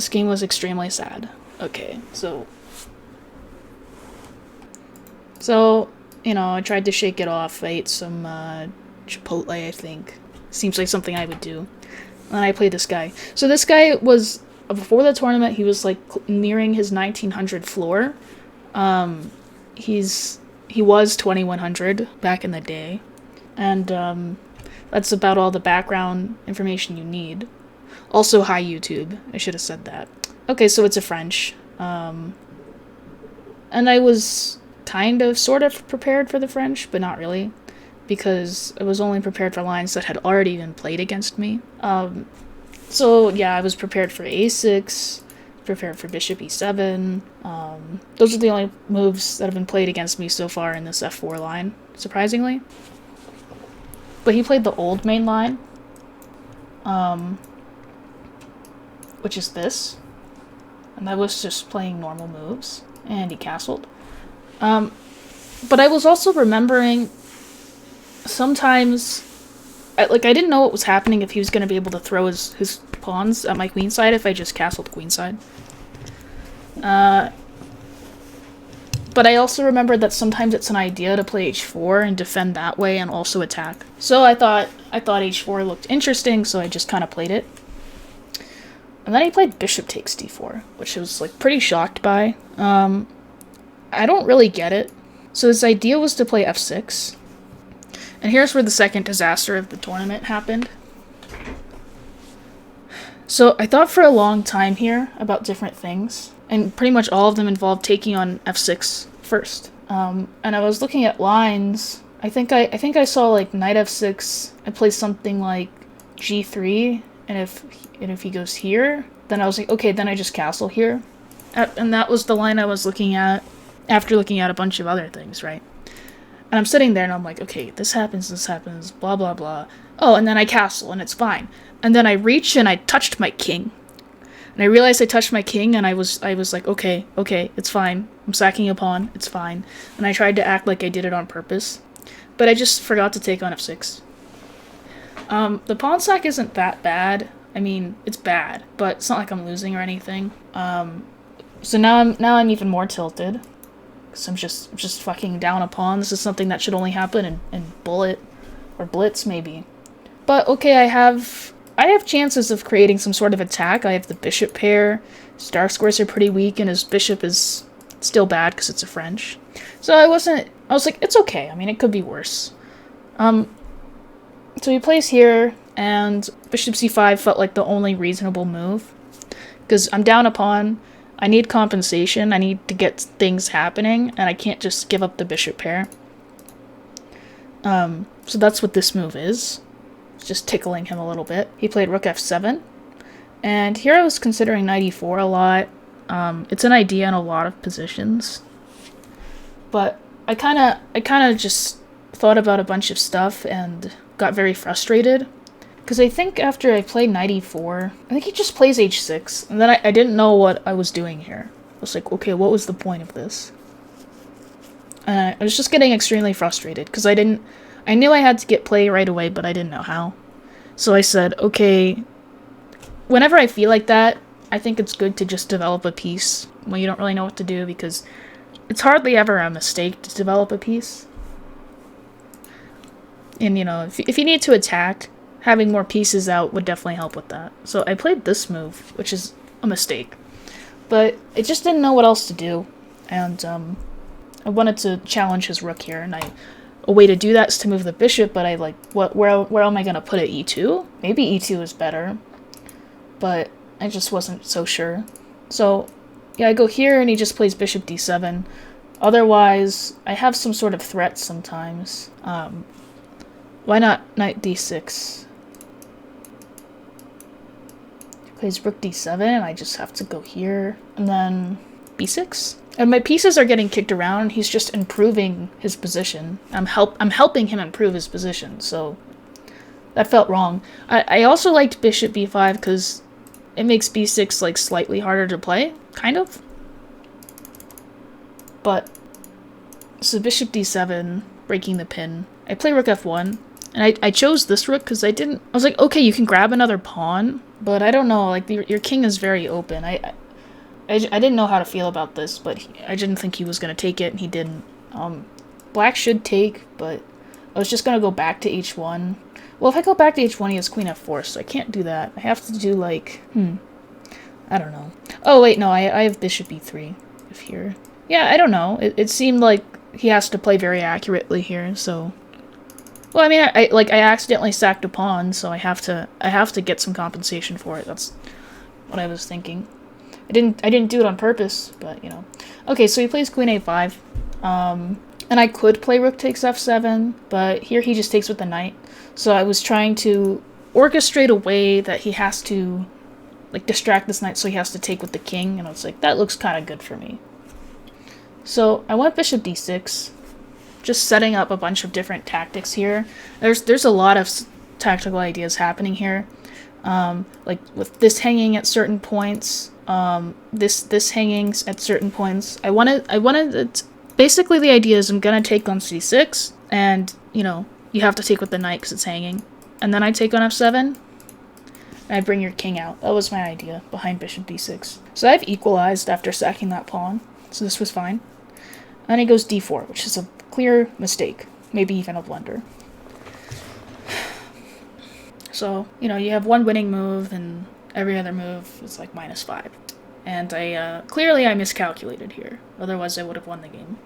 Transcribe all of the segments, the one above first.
This game was extremely sad. Okay, so, you know, I tried to shake it off. I ate some Chipotle, I think. Seems like something I would do. And I played this guy. So this guy was, before the tournament, he was like nearing his 1900 floor. He was 2100 back in the day. And that's about all the background information you need. Also, hi YouTube. I should have said that. Okay, so it's a French. And I was kind of, sort of prepared for the French, but not really. Because I was only prepared for lines that had already been played against me. So yeah, I was prepared for a6, prepared for bishop e7. Those are the only moves that have been played against me so far in this f4 line, surprisingly. But he played the old main line, which is this. And I was just playing normal moves, and he castled. But I was also remembering sometimes, I didn't know what was happening, if he was going to be able to throw his pawns at my queenside if I just castled queenside. But I also remembered that sometimes it's an idea to play h4 and defend that way and also attack. So I thought h4 looked interesting, so I just kind of played it. And then he played bishop takes d4, which I was like pretty shocked by. I don't really get it. So his idea was to play f6. And here's where the second disaster of the tournament happened. So I thought for a long time here about different things, and pretty much all of them involved taking on f6 first. And I was looking at lines. I think I saw like knight f6. I played something like g3, and if he goes here, then I was like, okay, then I just castle here. And that was the line I was looking at after looking at a bunch of other things, right? And I'm sitting there and I'm like, okay, this happens, blah, blah, blah. Oh, and then I castle and it's fine. And then I reach and I touched my king. And I realized I touched my king and I was like, okay, it's fine. I'm sacking a pawn, it's fine. And I tried to act like I did it on purpose. But I just forgot to take on f6. The pawn sack isn't that bad. I mean, it's bad, but it's not like I'm losing or anything. So now I'm even more tilted. Because I'm just fucking down a pawn. This is something that should only happen in bullet or blitz maybe. But okay, I have chances of creating some sort of attack. I have the bishop pair. His dark squares are pretty weak, and his bishop is still bad because it's a French. So I was like, it's okay. I mean, it could be worse. So he plays here, and bishop c5 felt like the only reasonable move. Because I'm down a pawn. I need compensation, I need to get things happening, and I can't just give up the bishop pair. So that's what this move is. It's just tickling him a little bit. He played rook f7, and here I was considering knight e4 a lot. It's an idea in a lot of positions. But I kinda just thought about a bunch of stuff and got very frustrated. Because I think after I played knight e4, I think he just plays h6, and then I didn't know what I was doing here. I was like, okay, what was the point of this? I was just getting extremely frustrated, because I knew I had to get play right away, but I didn't know how. So I said, okay, whenever I feel like that, I think it's good to just develop a piece when you don't really know what to do, because it's hardly ever a mistake to develop a piece. And, you know, if you need to attack, having more pieces out would definitely help with that. So I played this move, which is a mistake. But I just didn't know what else to do. And I wanted to challenge his rook here. And a way to do that is to move the bishop, but where am I going to put it? E2? Maybe E2 is better. But I just wasn't so sure. So yeah, I go here and he just plays bishop d7. Otherwise, I have some sort of threat sometimes. Why not knight d6? Plays rook d7, and I just have to go here, and then b6. And my pieces are getting kicked around, and he's just improving his position. I'm helping him improve his position, so that felt wrong. I also liked bishop b5 because it makes b6 like slightly harder to play, kind of. But so bishop d7, breaking the pin. I play rook f1, And I chose this rook because I was like, okay, you can grab another pawn, but I don't know, like, your king is very open. I didn't know how to feel about this, but I didn't think he was going to take it, and he didn't. Black should take, but I was just going to go back to h1. Well, if I go back to h1, he has queen f4, so I can't do that. I have to do, like, I don't know. Oh, wait, no, I have bishop e3 if here. Yeah, I don't know. It seemed like he has to play very accurately here, so... Well, I mean, I accidentally sacked a pawn, so I have to get some compensation for it. That's what I was thinking. I didn't do it on purpose, but, you know. Okay, so he plays queen a5. And I could play rook takes f7, but here he just takes with the knight. So I was trying to orchestrate a way that he has to, like, distract this knight so he has to take with the king, and I was like, that looks kind of good for me. So I went bishop d6, just setting up a bunch of different tactics here. There's a lot of tactical ideas happening here, like with this hanging at certain points, this hanging at certain points. I wanted it. Basically, the idea is I'm gonna take on c6, and you know you have to take with the knight because it's hanging, and then I take on f7, and I bring your king out. That was my idea behind bishop d6. So I've equalized after sacking that pawn, so this was fine. And then he goes d4, which is a clear mistake, maybe even a blunder. So, you know, you have one winning move, and every other move is like -5. And clearly I miscalculated here, otherwise I would have won the game.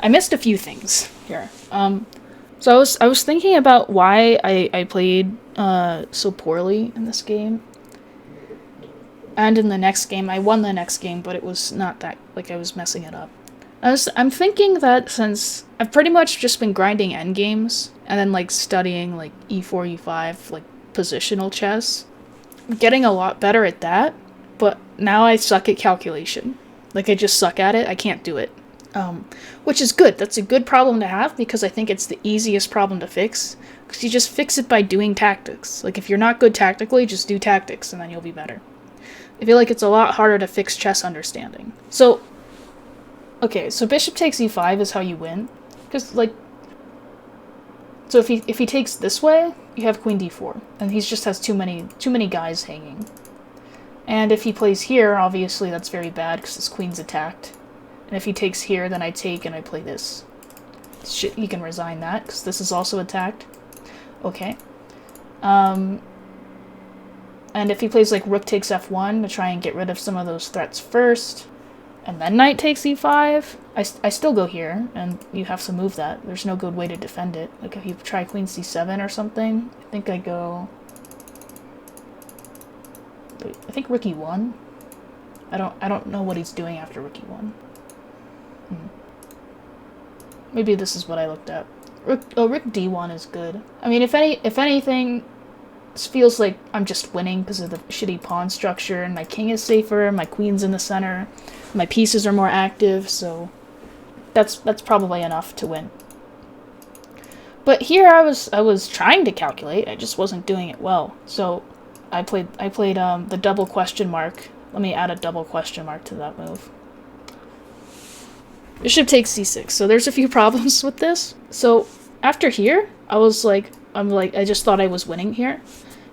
I missed a few things here. So I was thinking about why I played so poorly in this game. And in the next game, I won the next game, but it was not that, like, I was messing it up. I'm thinking that since I've pretty much just been grinding endgames, and then, like, studying, like, e4, e5, like, positional chess, I'm getting a lot better at that, but now I suck at calculation. Like, I just suck at it, I can't do it. Which is good. That's a good problem to have, because I think it's the easiest problem to fix, because you just fix it by doing tactics. Like, if you're not good tactically, just do tactics, and then you'll be better. I feel like it's a lot harder to fix chess understanding. So, okay, so bishop takes e5 is how you win, because, like, so if he takes this way, you have queen d4, and he just has too many guys hanging. And if he plays here, obviously that's very bad, because his queen's attacked. And if he takes here, then I take and I play this. Shit, you can resign that, because this is also attacked. Okay. And if he plays, like, rook takes f1 to try and get rid of some of those threats first, and then knight takes e5, I still go here, and you have to move that. There's no good way to defend it. Like, if you try queen c7 or something, I think I go... I think rook e1? I don't know what he's doing after rook e1. Maybe this is what I looked at. Rook d1 is good. I mean, if anything, this feels like I'm just winning because of the shitty pawn structure, and my king is safer, my queen's in the center, my pieces are more active, so that's probably enough to win. But here I was trying to calculate, I just wasn't doing it well. So I played the double question mark. Let me add a double question mark to that move. Bishop takes c6. So there's a few problems with this. So after here, I just thought I was winning here,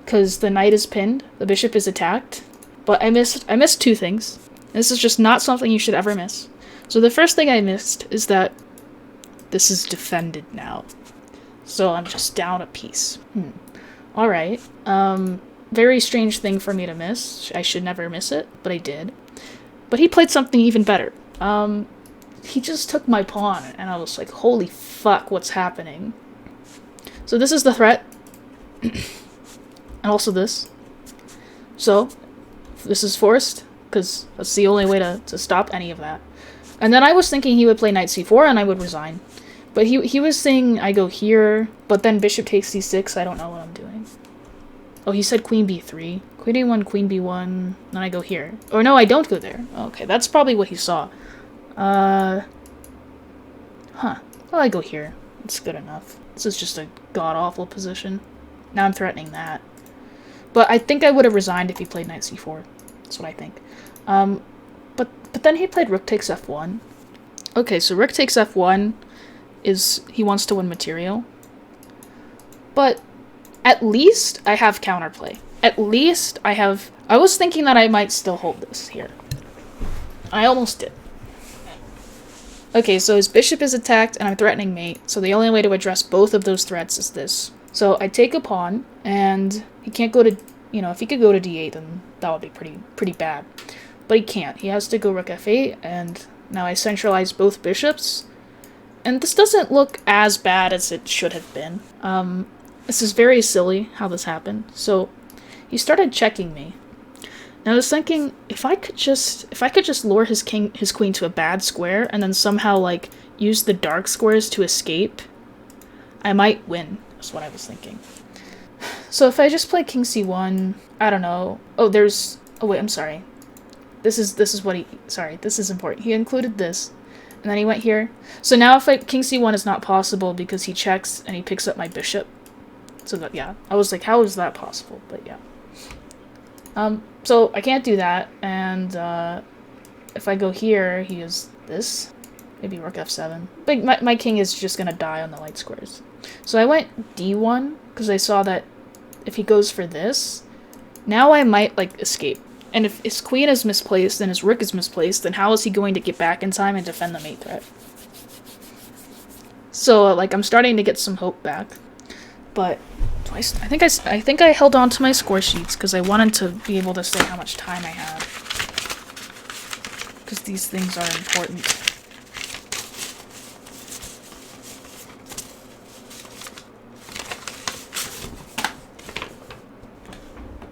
because the knight is pinned, the bishop is attacked, but I missed two things. This is just not something you should ever miss. So the first thing I missed is that this is defended now. So I'm just down a piece. Alright. Very strange thing for me to miss. I should never miss it, but I did. But he played something even better. He just took my pawn, and I was like, holy fuck, what's happening? So this is the threat. And also this. So, this is forced, because that's the only way to stop any of that. And then I was thinking he would play knight c4, and I would resign. But he was saying I go here, but then bishop takes c6, I don't know what I'm doing. Oh, he said queen b3. Queen a1, queen b1, then I go here. Or no, I don't go there. Okay, that's probably what he saw. Well, I go here. It's good enough. This is just a god-awful position. Now I'm threatening that. But I think I would have resigned if he played knight c4. That's what I think. But then he played rook takes f1. Okay, so rook takes f1 is he wants to win material. But at least I have counterplay. At least I was thinking that I might still hold this here. I almost did. Okay, so his bishop is attacked and I'm threatening mate, so the only way to address both of those threats is this. So I take a pawn, and he can't go to, if he could go to d8, then that would be pretty bad. But he can't. He has to go rook f8, and now I centralize both bishops. And this doesn't look as bad as it should have been. This is very silly how this happened. So he started checking me. Now I was thinking, if I could just lure his queen to a bad square and then somehow like use the dark squares to escape, I might win. That's what I was thinking. So if I just play king c1, I don't know. Oh wait, I'm sorry. This is important. He included this, and then he went here. So now if king c1 is not possible because he checks and he picks up my bishop. So that, yeah, I was like, how is that possible? But yeah. So I can't do that, and if I go here, he is this. Maybe rook f7. But my king is just gonna die on the light squares. So I went d1, because I saw that if he goes for this, now I might, like, escape. And if his queen is misplaced and his rook is misplaced, then how is he going to get back in time and defend the mate threat? So, like, I'm starting to get some hope back. But I think I held on to my score sheets because I wanted to be able to say how much time I had. Because these things are important.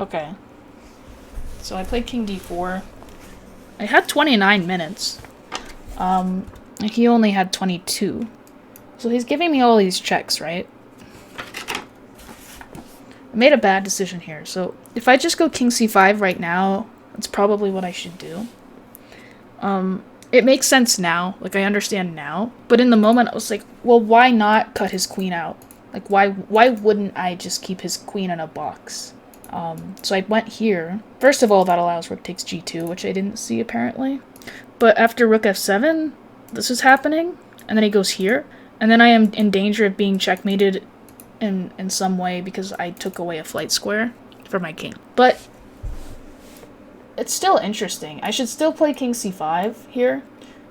Okay. So I played king d4. I had 29 minutes. He only had 22. So he's giving me all these checks, right? I made a bad decision here. So if I just go king c5 right now, that's probably what I should do. It makes sense now. Like, I understand now. But in the moment, I was like, well, why not cut his queen out? Like, why wouldn't I just keep his queen in a box? So I went here. First of all, that allows rook takes g2, which I didn't see, apparently. But after rook f7, this is happening. And then he goes here. And then I am in danger of being checkmated in some way because I took away a flight square for my king. But it's still interesting. I should still play king c5 here,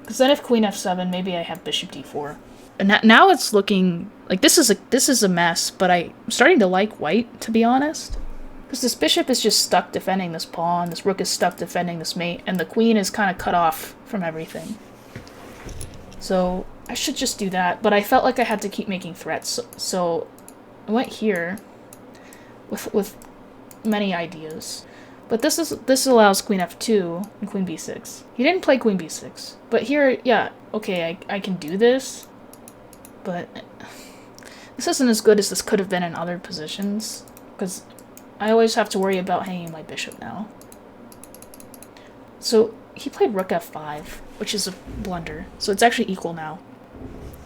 because then if queen f7, maybe I have bishop d4. And now it's looking like this is a mess, but I'm starting to like white, to be honest. Because this bishop is just stuck defending this pawn, this rook is stuck defending this mate, and the queen is kind of cut off from everything. So I should just do that, but I felt like I had to keep making threats, so I went here with many ideas. But this allows queen f2 and queen b6. He didn't play queen b6. But here, yeah, okay, I can do this. But this isn't as good as this could have been in other positions. Because I always have to worry about hanging my bishop now. So he played rook f5, which is a blunder. So it's actually equal now.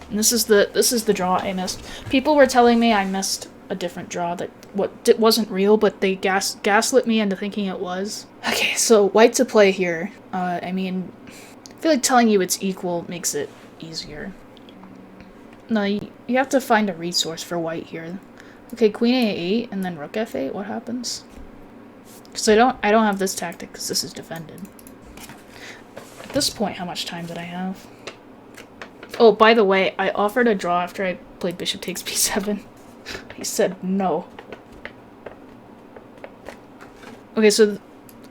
And this is the draw I missed. People were telling me I missed a different draw that wasn't real, but they gaslit me into thinking it was. Okay, so white to play here. I mean, I feel like telling you it's equal makes it easier. No, you have to find a resource for white here. Okay, queen a8 and then rook f8. What happens? Because I don't have this tactic because this is defended. At this point, how much time did I have? Oh, by the way, I offered a draw after I played bishop takes b7. He said no. Okay, so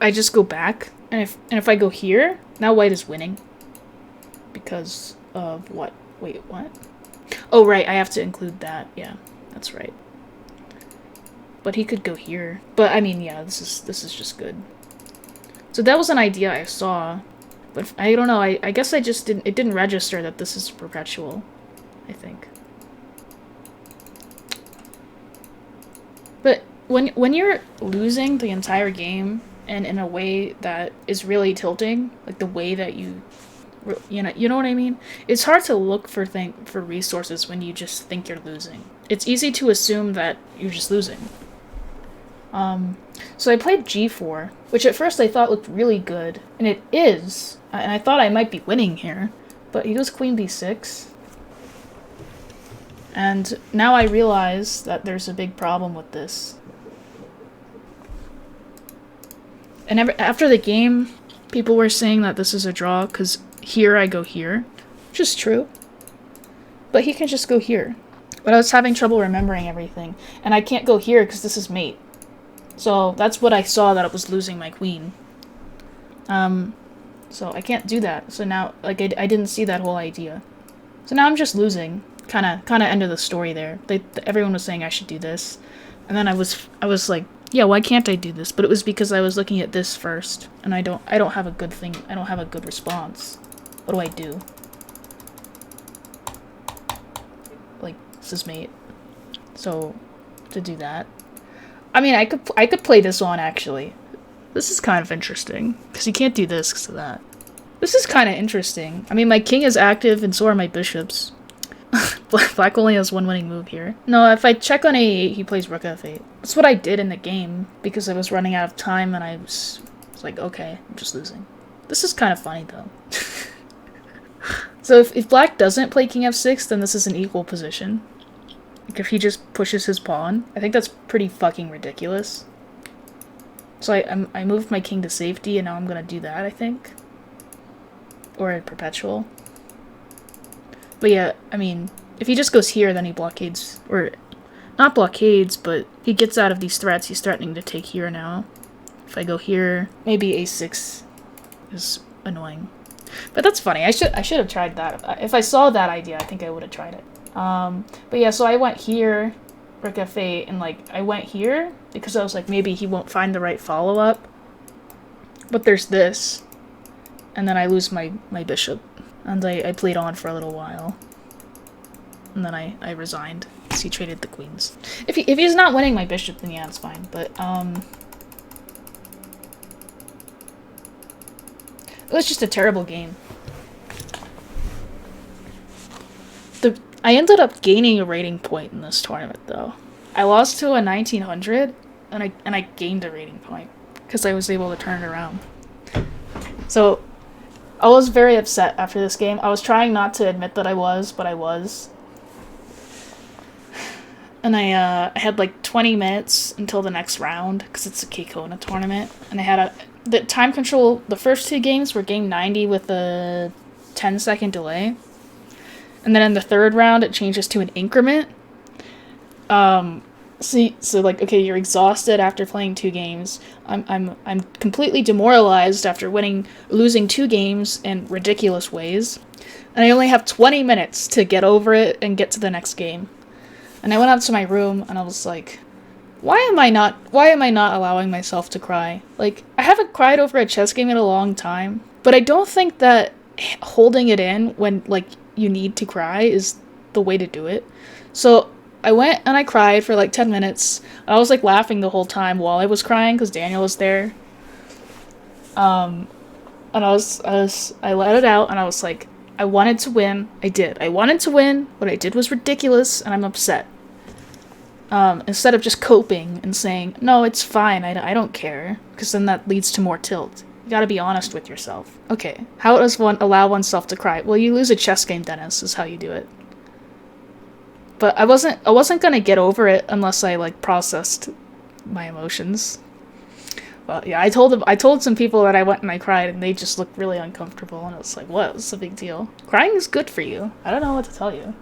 I just go back, and if I go here, now white is winning. Because of what? Wait, what? Oh, right, I have to include that. Yeah, that's right. But he could go here. But I mean, yeah, this is just good. So that was an idea I saw. But I don't know, I guess it didn't register that this is perpetual, I think. But when you're losing the entire game and in a way that is really tilting, like the way that you know what I mean? It's hard to look for resources when you just think you're losing. It's easy to assume that you're just losing. So I played g4, which at first I thought looked really good, and it is, and I thought I might be winning here, but he goes queen b6, and now I realize that there's a big problem with this. And after the game, people were saying that this is a draw because here I go here, which is true, but he can just go here. But I was having trouble remembering everything, and I can't go here because this is mate. So that's what I saw, that it was losing my queen. So I can't do that. So now, like, I didn't see that whole idea. So now I'm just losing. Kind of end of the story there. Everyone was saying I should do this, and then I was like, yeah, why can't I do this? But it was because I was looking at this first, and I don't have a good thing. I don't have a good response. What do I do? Like, this is mate. So to do that, I mean, I could play this on, actually. This is kind of interesting, because you can't do this because of that. This is kind of interesting. I mean, my king is active, and so are my bishops. Black only has one winning move here. No, if I check on a8, he plays rook f8. That's what I did in the game, because I was running out of time, and I was like, okay, I'm just losing. This is kind of funny, though. So if black doesn't play king f6, then this is an equal position. Like, if he just pushes his pawn, I think that's pretty fucking ridiculous. So I moved my king to safety, and now I'm gonna do that, I think. Or a perpetual. But yeah, I mean, if he just goes here, then he blockades, or not blockades, but he gets out of these threats. He's threatening to take here now. If I go here, maybe a6 is annoying. But that's funny. I should have tried that. If I saw that idea, I think I would have tried it. But yeah, so I went here, rook f8, and like I went here because I was like, maybe he won't find the right follow-up. But there's this, and then I lose my bishop, and I played on for a little while, and then I resigned because he traded the queens. If he's not winning my bishop, then yeah, it's fine. But it was just a terrible game. I ended up gaining a rating point in this tournament, though. I lost to a 1900, and I gained a rating point because I was able to turn it around. So I was very upset after this game. I was trying not to admit that I was, but I was. And I had like 20 minutes until the next round because it's a Kekona tournament, and I had the time control. The first two games were game 90 with a 10-second delay. And then in the third round, it changes to an increment. So like, okay, you're exhausted after playing 2 games. I'm completely demoralized after losing 2 games in ridiculous ways, and I only have 20 minutes to get over it and get to the next game. And I went up to my room and I was like, why am I not allowing myself to cry? Like, I haven't cried over a chess game in a long time, but I don't think that holding it in when like you need to cry is the way to do it. So I went and I cried for like 10 minutes. I was like laughing the whole time while I was crying because Daniel was there. And I let it out and I was like, I wanted to win. I did. I wanted to win. What I did was ridiculous and I'm upset. Instead of just coping and saying, no, it's fine, I don't care, because then that leads to more tilt. You gotta be honest with yourself. Okay, how does one allow oneself to cry? Well, you lose a chess game, Dennis, is how you do it. But I wasn't gonna get over it unless I like processed my emotions. Well, yeah, I told some people that I went and I cried, and they just looked really uncomfortable, and it was like, what? What's the big deal? Crying is good for you. I don't know what to tell you.